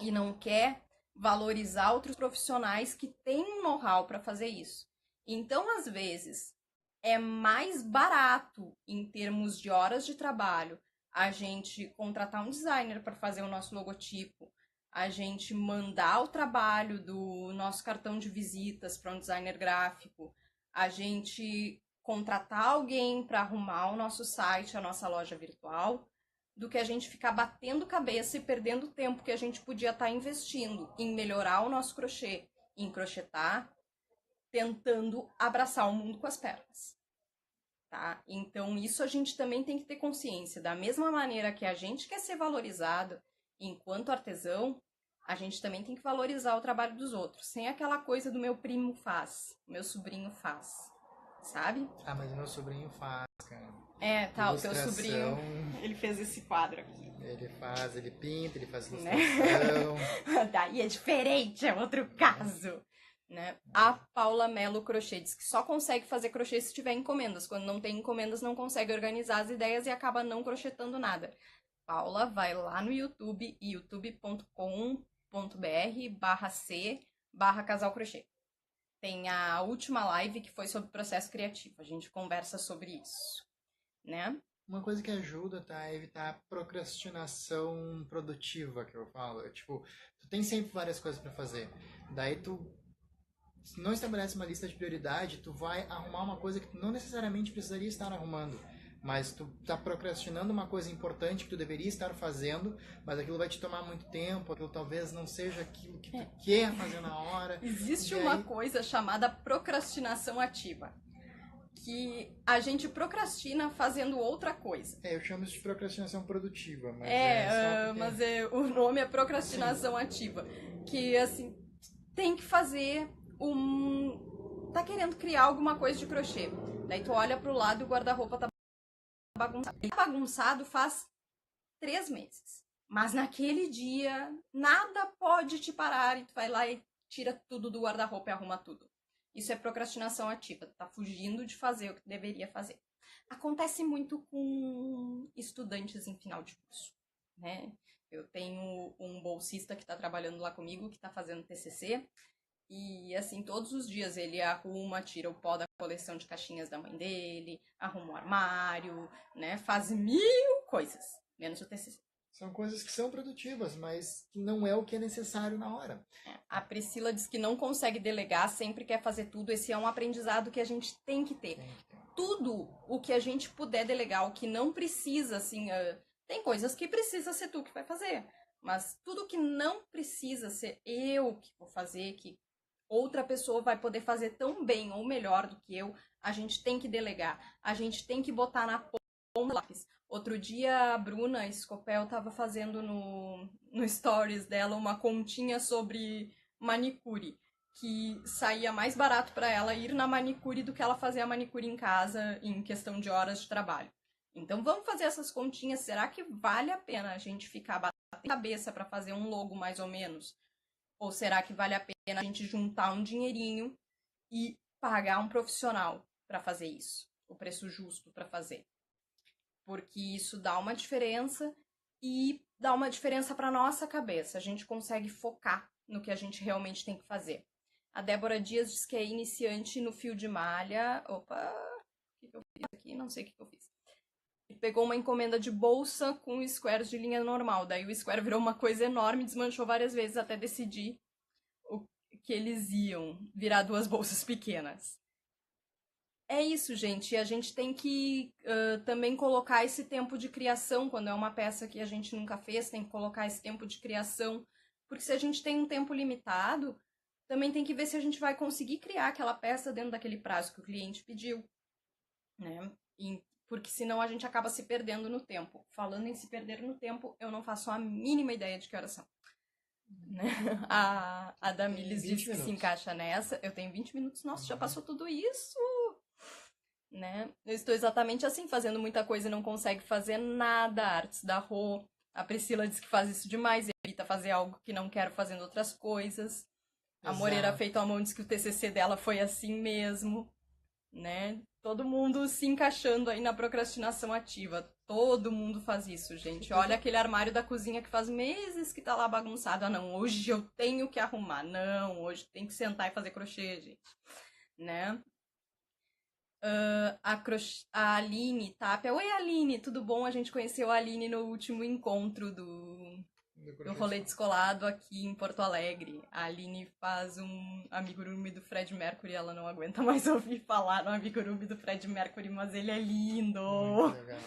E não quer valorizar outros profissionais que têm um know-how para fazer isso. Então, às vezes, é mais barato em termos de horas de trabalho a gente contratar um designer para fazer o nosso logotipo, a gente mandar o trabalho do nosso cartão de visitas para um designer gráfico, a gente contratar alguém para arrumar o nosso site, a nossa loja virtual, do que a gente ficar batendo cabeça e perdendo tempo que a gente podia estar investindo em melhorar o nosso crochê, em crochetar, tentando abraçar o mundo com as pernas. Tá? Então, isso a gente também tem que ter consciência. Da mesma maneira que a gente quer ser valorizado enquanto artesão, a gente também tem que valorizar o trabalho dos outros. Sem aquela coisa do meu primo faz, meu sobrinho faz, sabe? Ah, mas o meu sobrinho faz, cara. O teu sobrinho, ele fez esse quadro aqui. Ele pinta, ele faz ilustração. Né? Daí é diferente, é outro caso. Né? A Paula Mello Crochê diz que só consegue fazer crochê se tiver encomendas. Quando não tem encomendas, não consegue organizar as ideias e acaba não crochetando nada. Paula, vai lá no YouTube, youtube.com.br/c/casal crochê. Tem a última live que foi sobre processo criativo. A gente conversa sobre isso, né? Uma coisa que ajuda, tá, a evitar a procrastinação produtiva, que eu falo. Tipo, tu tem sempre várias coisas para fazer. Daí tu não estabelece uma lista de prioridade, tu vai arrumar uma coisa que tu não necessariamente precisaria estar arrumando. Mas tu tá procrastinando uma coisa importante que tu deveria estar fazendo, mas aquilo vai te tomar muito tempo, aquilo talvez não seja aquilo que tu quer fazer na hora. Existe uma coisa chamada procrastinação ativa, que a gente procrastina fazendo outra coisa. Eu chamo isso de procrastinação produtiva, mas mas o nome é procrastinação ativa, que assim, tem que fazer tá querendo criar alguma coisa de crochê. Daí tu olha pro lado e o guarda-roupa tá bagunçado. Ele tá bagunçado faz 3 meses. Mas naquele dia, nada pode te parar e tu vai lá e tira tudo do guarda-roupa e arruma tudo. Isso é procrastinação ativa. Tu tá fugindo de fazer o que tu deveria fazer. Acontece muito com estudantes em final de curso, né? Eu tenho um bolsista que tá trabalhando lá comigo, que tá fazendo TCC. E, assim, todos os dias ele arruma, tira o pó da coleção de caixinhas da mãe dele, arruma o armário, né? Faz 1000 coisas, menos o TCC. São coisas que são produtivas, mas não é o que é necessário na hora. A Priscila diz que não consegue delegar, sempre quer fazer tudo. Esse é um aprendizado que a gente tem que ter. Tudo o que a gente puder delegar, o que não precisa, assim... tem coisas que precisa ser tu que vai fazer. Mas tudo que não precisa ser eu que vou fazer, que outra pessoa vai poder fazer tão bem ou melhor do que eu, a gente tem que delegar. A gente tem que botar na ponta do lápis. Outro dia a Bruna Escopel estava fazendo no stories dela uma continha sobre manicure, que saía mais barato para ela ir na manicure do que ela fazer a manicure em casa em questão de horas de trabalho. Então vamos fazer essas continhas. Será que vale a pena a gente ficar batendo cabeça para fazer um logo mais ou menos? Ou será que vale a pena a gente juntar um dinheirinho e pagar um profissional para fazer isso? O preço justo para fazer. Porque isso dá uma diferença e dá uma diferença para nossa cabeça. A gente consegue focar no que a gente realmente tem que fazer. A Débora Dias diz que é iniciante no fio de malha. Opa, o que eu fiz aqui? Não sei o que eu fiz. E pegou uma encomenda de bolsa com squares de linha normal. Daí o square virou uma coisa enorme, desmanchou várias vezes até decidir o que eles iam virar 2 bolsas pequenas. É isso, gente. A gente tem que também colocar esse tempo de criação. Quando é uma peça que a gente nunca fez, tem que colocar esse tempo de criação. Porque se a gente tem um tempo limitado, também tem que ver se a gente vai conseguir criar aquela peça dentro daquele prazo que o cliente pediu, né? Porque senão a gente acaba se perdendo no tempo. Falando em se perder no tempo, eu não faço a mínima ideia de que horas são. Né? A Damilis diz que se encaixa nessa. Eu tenho 20 minutos. Nossa, já passou tudo isso! Né? Eu estou exatamente assim, fazendo muita coisa e não consegue fazer nada. Artes da Rô. A Priscila diz que faz isso demais, evita fazer algo que não quero fazendo outras coisas. A Moreira Feito à Mão diz que o TCC dela foi assim mesmo, né? Todo mundo se encaixando aí na procrastinação ativa. Todo mundo faz isso, gente. Olha aquele armário da cozinha que faz meses que tá lá bagunçado. Ah, não, hoje eu tenho que arrumar. Não, hoje tem que sentar e fazer crochê, gente. Né? A Aline Tapia. Oi, Aline, tudo bom? A gente conheceu a Aline no último encontro do rolê descolado aqui em Porto Alegre. A Aline faz um amigurumi do Fred Mercury. Ela não aguenta mais ouvir falar no amigurumi do Fred Mercury, mas ele é lindo. Muito legal.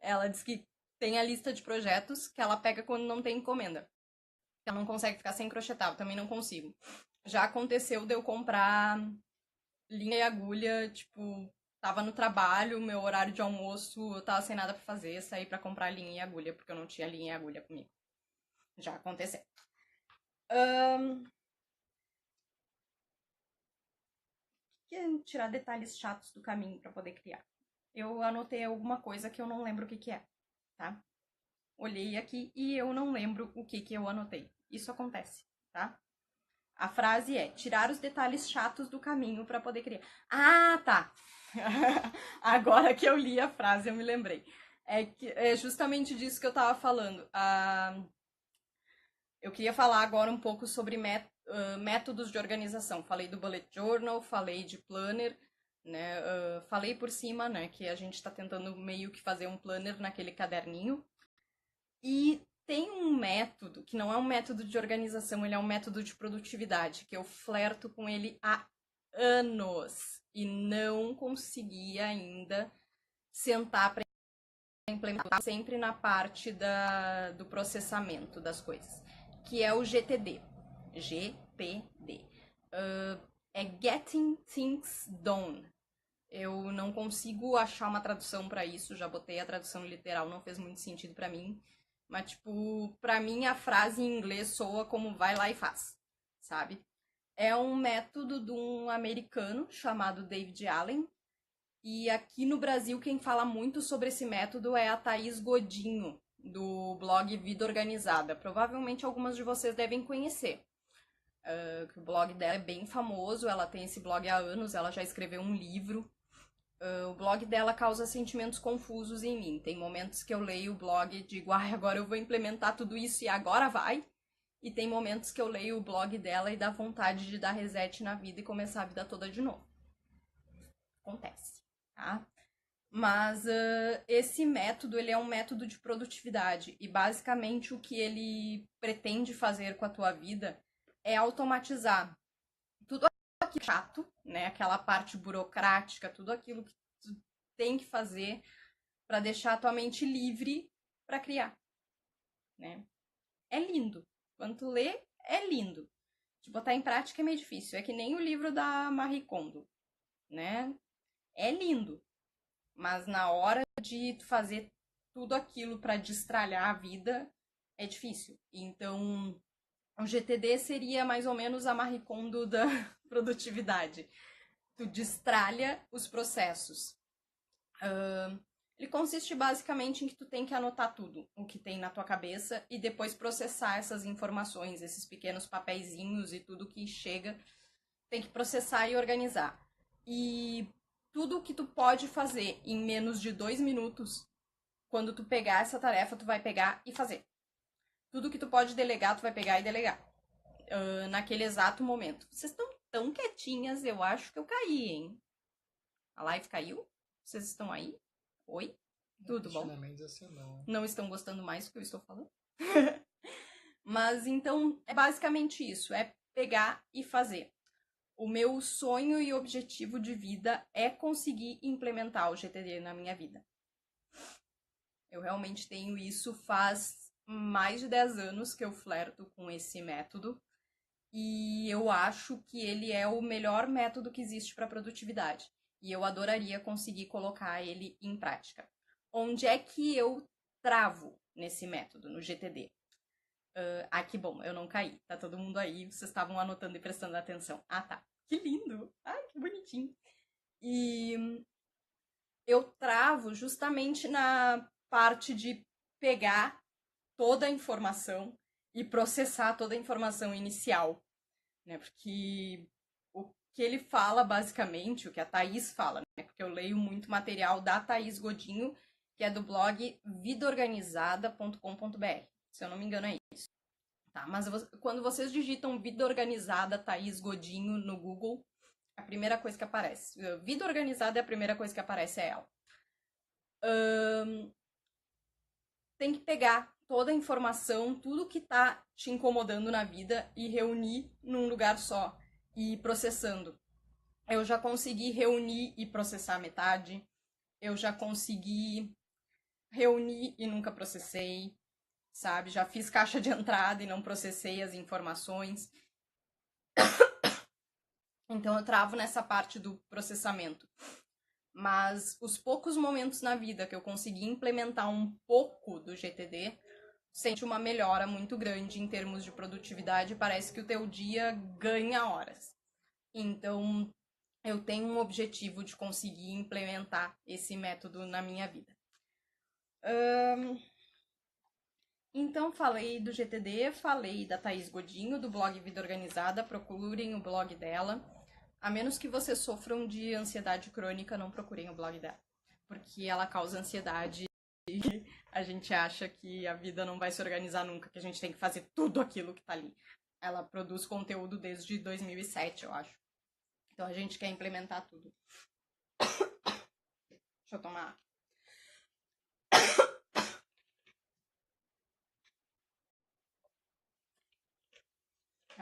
Ela diz que tem a lista de projetos que ela pega quando não tem encomenda. Ela não consegue ficar sem crochetar, eu também não consigo. Já aconteceu de eu comprar linha e agulha, tipo, tava no trabalho, meu horário de almoço, eu tava sem nada pra fazer, saí pra comprar linha e agulha, porque eu não tinha linha e agulha comigo. Já aconteceu. Tirar detalhes chatos do caminho pra poder criar. Eu anotei alguma coisa que eu não lembro o que é, tá? Olhei aqui e eu não lembro o que eu anotei. Isso acontece, tá? A frase é tirar os detalhes chatos do caminho para poder criar. Ah, tá. Agora que eu li a frase, eu me lembrei. É justamente disso que eu tava falando. Eu queria falar agora um pouco sobre métodos de organização. Falei do bullet journal, falei de planner, né? Falei por cima, né, que a gente está tentando meio que fazer um planner naquele caderninho. E tem um método, que não é um método de organização, ele é um método de produtividade, que eu flerto com ele há anos e não consegui ainda sentar para implementar, sempre na parte do processamento das coisas, que é o GTD. GTD. É Getting Things Done. Eu não consigo achar uma tradução para isso, já botei a tradução literal, não fez muito sentido para mim. Mas, tipo, pra mim a frase em inglês soa como vai lá e faz, sabe? É um método de um americano chamado David Allen. E aqui no Brasil quem fala muito sobre esse método é a Thaís Godinho, do blog Vida Organizada. Provavelmente algumas de vocês devem conhecer. O blog dela é bem famoso, ela tem esse blog há anos, ela já escreveu um livro. O blog dela causa sentimentos confusos em mim. Tem momentos que eu leio o blog e digo, agora eu vou implementar tudo isso e agora vai. E tem momentos que eu leio o blog dela e dá vontade de dar reset na vida e começar a vida toda de novo. Acontece, tá? Mas esse método, ele é um método de produtividade. E basicamente o que ele pretende fazer com a tua vida é automatizar tudo aquilo chato, né? Aquela parte burocrática, tudo aquilo que tu tem que fazer para deixar a tua mente livre para criar, né? É lindo. Quando tu lê, é lindo. De botar em prática é meio difícil. É que nem o livro da Marie Kondo, né? É lindo. Mas na hora de tu fazer tudo aquilo para destralhar a vida, é difícil. Então, o GTD seria mais ou menos a Marie Kondo da produtividade. Tu destralha os processos. Ele consiste basicamente em que tu tem que anotar tudo o que tem na tua cabeça e depois processar essas informações, esses pequenos papeizinhos e tudo que chega, tem que processar e organizar. E tudo que tu pode fazer em menos de 2 minutos, quando tu pegar essa tarefa, tu vai pegar e fazer. tudo que tu pode delegar, tu vai pegar e delegar. Naquele exato momento. Vocês estão tão quietinhas, eu acho que eu caí, hein? A live caiu? Vocês estão aí? Oi? Tudo bom? Assim, não. Não estão gostando mais do que eu estou falando? Mas então, é basicamente isso. É pegar e fazer. O meu sonho e objetivo de vida é conseguir implementar o GTD na minha vida. Eu realmente tenho isso faz mais de 10 anos que eu flerto com esse método. E eu acho que ele é o melhor método que existe para produtividade. E eu adoraria conseguir colocar ele em prática. Onde é que eu travo nesse método, no GTD? Que bom, eu não caí. Tá todo mundo aí, vocês estavam anotando e prestando atenção. Ah, tá. Que lindo! Ai, que bonitinho. E eu travo justamente na parte de pegar toda a informação e processar toda a informação inicial, né? Porque o que ele fala, basicamente, o que a Thaís fala, né? Porque eu leio muito material da Thaís Godinho, que é do blog vidaorganizada.com.br. Se eu não me engano, é isso. Tá, mas quando vocês digitam Vida Organizada Thaís Godinho no Google, a primeira coisa que aparece. Vida Organizada é a primeira coisa que aparece, é ela. Tem que pegar toda a informação, tudo que tá te incomodando na vida e reunir num lugar só e ir processando. Eu já consegui reunir e processar metade. Eu já consegui reunir e nunca processei, sabe? Já fiz caixa de entrada e não processei as informações. Então eu travo nessa parte do processamento. Mas os poucos momentos na vida que eu consegui implementar um pouco do GTD, sente uma melhora muito grande em termos de produtividade. Parece que o teu dia ganha horas. Então, eu tenho um objetivo de conseguir implementar esse método na minha vida. Então, falei do GTD, falei da Thaís Godinho, do blog Vida Organizada. Procurem o blog dela. A menos que vocês sofram de ansiedade crônica, não procurem o blog dela. Porque ela causa ansiedade e a gente acha que a vida não vai se organizar nunca, que a gente tem que fazer tudo aquilo que tá ali. Ela produz conteúdo desde 2007, eu acho. Então a gente quer implementar tudo. Deixa eu tomar.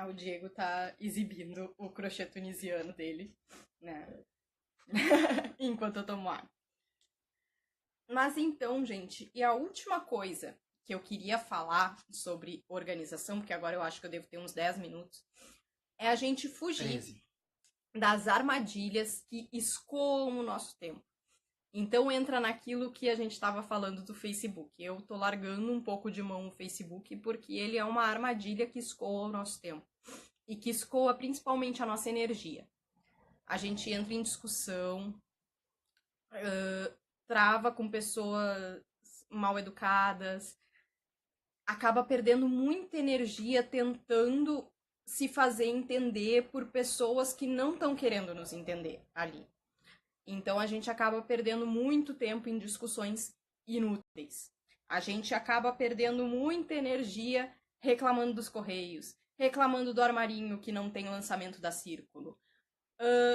O Diego tá exibindo o crochê tunisiano dele, né? Enquanto eu tomo água. Mas então, gente, e a última coisa que eu queria falar sobre organização, porque agora eu acho que eu devo ter uns 10 minutos, é a gente fugir 13. das armadilhas que escoam o nosso tempo. Então entra naquilo que a gente estava falando do Facebook. Eu tô largando um pouco de mão o Facebook porque ele é uma armadilha que escoa o nosso tempo. E que escoa principalmente a nossa energia. A gente entra em discussão, trava com pessoas mal educadas, acaba perdendo muita energia tentando se fazer entender por pessoas que não estão querendo nos entender ali. Então a gente acaba perdendo muito tempo em discussões inúteis. A gente acaba perdendo muita energia reclamando dos correios, reclamando do armarinho que não tem lançamento da Círculo,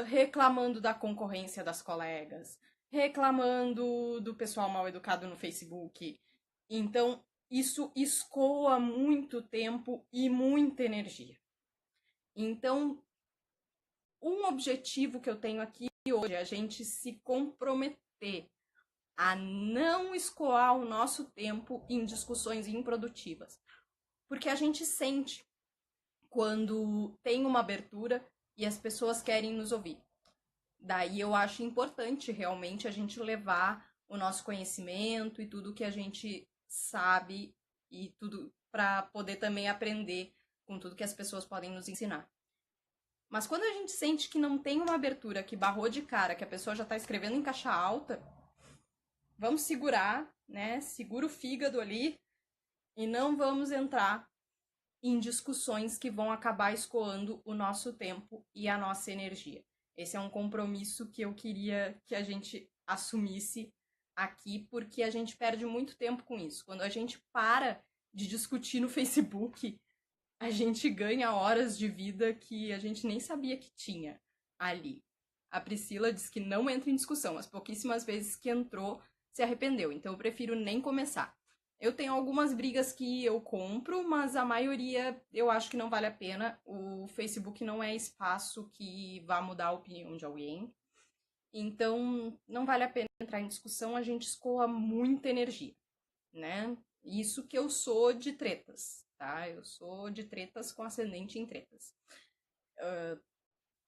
reclamando da concorrência das colegas, reclamando do pessoal mal educado no Facebook. Então, isso escoa muito tempo e muita energia. Então, um objetivo que eu tenho aqui hoje é a gente se comprometer a não escoar o nosso tempo em discussões improdutivas. Porque a gente sente quando tem uma abertura e as pessoas querem nos ouvir. Daí eu acho importante realmente a gente levar o nosso conhecimento e tudo que a gente sabe e tudo para poder também aprender com tudo que as pessoas podem nos ensinar. Mas quando a gente sente que não tem uma abertura, que barrou de cara, que a pessoa já está escrevendo em caixa alta, vamos segurar, né? Segura o fígado ali e não vamos entrar em discussões que vão acabar escoando o nosso tempo e a nossa energia. Esse é um compromisso que eu queria que a gente assumisse aqui, porque a gente perde muito tempo com isso. Quando a gente para de discutir no Facebook, a gente ganha horas de vida que a gente nem sabia que tinha ali. A Priscila diz que não entra em discussão. As pouquíssimas vezes que entrou, se arrependeu. Então eu prefiro nem começar. Eu tenho algumas brigas que eu compro, mas a maioria eu acho que não vale a pena. O Facebook não é espaço que vá mudar a opinião de alguém. Então não vale a pena entrar em discussão, a gente escoa muita energia, né? Isso que eu sou de tretas, tá? Eu sou de tretas com ascendente em tretas.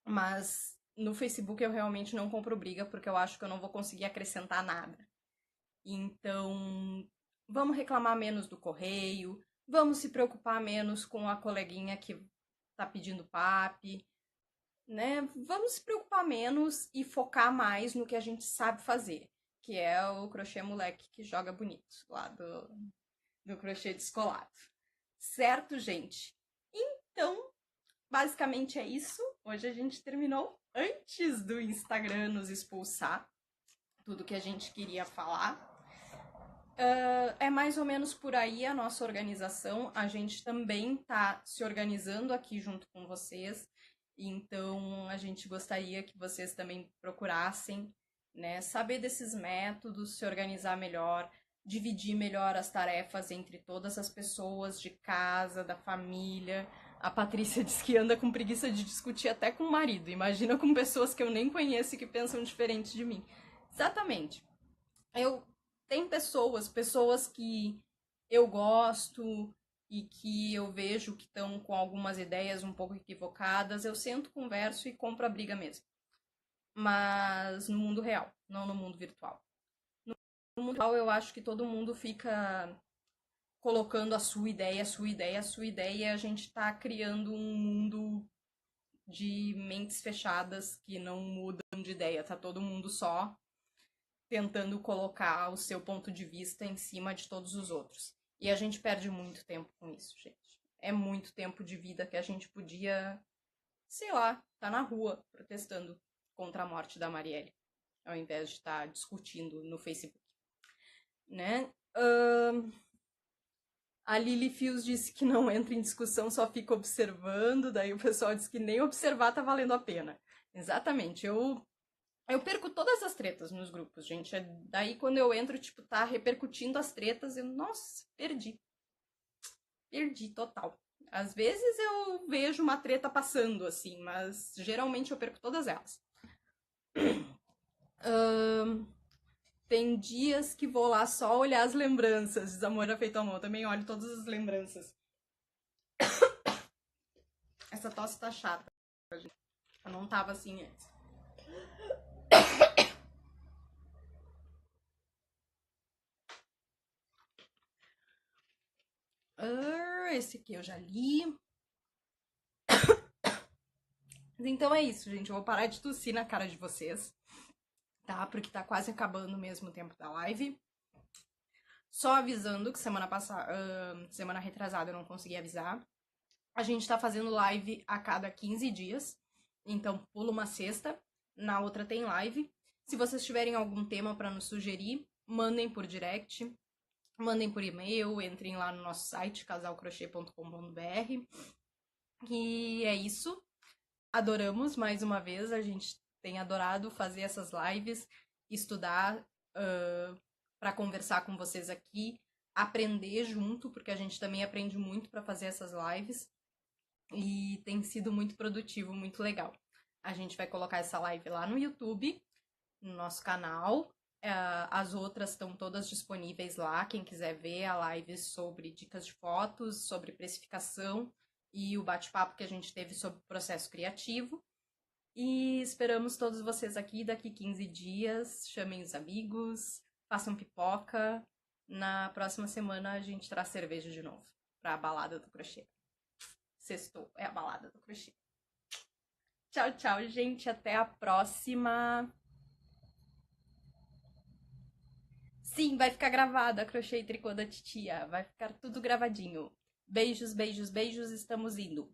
Mas no Facebook eu realmente não compro briga porque eu acho que eu não vou conseguir acrescentar nada. Então, vamos reclamar menos do correio, vamos se preocupar menos com a coleguinha que tá pedindo papi, né? Vamos se preocupar menos e focar mais no que a gente sabe fazer, que é o crochê moleque que joga bonito, lá do crochê descolado. Certo, gente? Então, basicamente é isso. Hoje a gente terminou antes do Instagram nos expulsar tudo que a gente queria falar. É mais ou menos por aí a nossa organização. A gente também tá se organizando aqui junto com vocês. Então, a gente gostaria que vocês também procurassem, né, saber desses métodos, se organizar melhor, dividir melhor as tarefas entre todas as pessoas de casa, da família. A Patrícia diz que anda com preguiça de discutir até com o marido. Imagina com pessoas que eu nem conheço e que pensam diferente de mim. Exatamente. Tem pessoas que eu gosto e que eu vejo que estão com algumas ideias um pouco equivocadas, eu sento, converso e compro a briga mesmo. Mas no mundo real, não no mundo virtual. No mundo real, eu acho que todo mundo fica colocando a sua ideia, a sua ideia, a sua ideia, e a gente tá criando um mundo de mentes fechadas que não mudam de ideia. Tá todo mundo só tentando colocar o seu ponto de vista em cima de todos os outros. E a gente perde muito tempo com isso, gente. É muito tempo de vida que a gente podia, sei lá, tá na rua protestando contra a morte da Marielle, ao invés de estar discutindo no Facebook, né? A Lily Fios disse que não entra em discussão, só fica observando. Daí o pessoal disse que nem observar tá valendo a pena. Exatamente, eu perco todas as tretas nos grupos, gente. Daí quando eu entro, tipo, tá repercutindo as tretas, eu, nossa, perdi. Perdi total. Às vezes eu vejo uma treta passando, assim, mas geralmente eu perco todas elas. Tem dias que vou lá só olhar as lembranças. Desamor feito amor. Eu também olho todas as lembranças. Essa tosse tá chata. Eu não tava assim antes. Esse aqui eu já li. Então é isso, gente. Eu vou parar de tossir na cara de vocês, tá? Porque tá quase acabando mesmo o tempo da live. Só avisando que semana retrasada eu não consegui avisar. A gente tá fazendo live a cada 15 dias. Então pula uma sexta, na outra tem live. Se vocês tiverem algum tema para nos sugerir, mandem por direct, mandem por e-mail, entrem lá no nosso site casalcrochê.com.br. E é isso. Adoramos mais uma vez, a gente tem adorado fazer essas lives, estudar para conversar com vocês aqui, aprender junto, porque a gente também aprende muito para fazer essas lives e tem sido muito produtivo, muito legal. A gente vai colocar essa live lá no YouTube, no nosso canal. As outras estão todas disponíveis lá, quem quiser ver a live sobre dicas de fotos, sobre precificação e o bate-papo que a gente teve sobre o processo criativo. E esperamos todos vocês aqui daqui 15 dias. Chamem os amigos, façam pipoca. Na próxima semana a gente traz cerveja de novo para a balada do crochê. Sextou é a balada do crochê. Tchau, tchau, gente. Até a próxima. Sim, vai ficar gravada a crochê e tricô da titia. Vai ficar tudo gravadinho. Beijos, beijos, beijos. Estamos indo.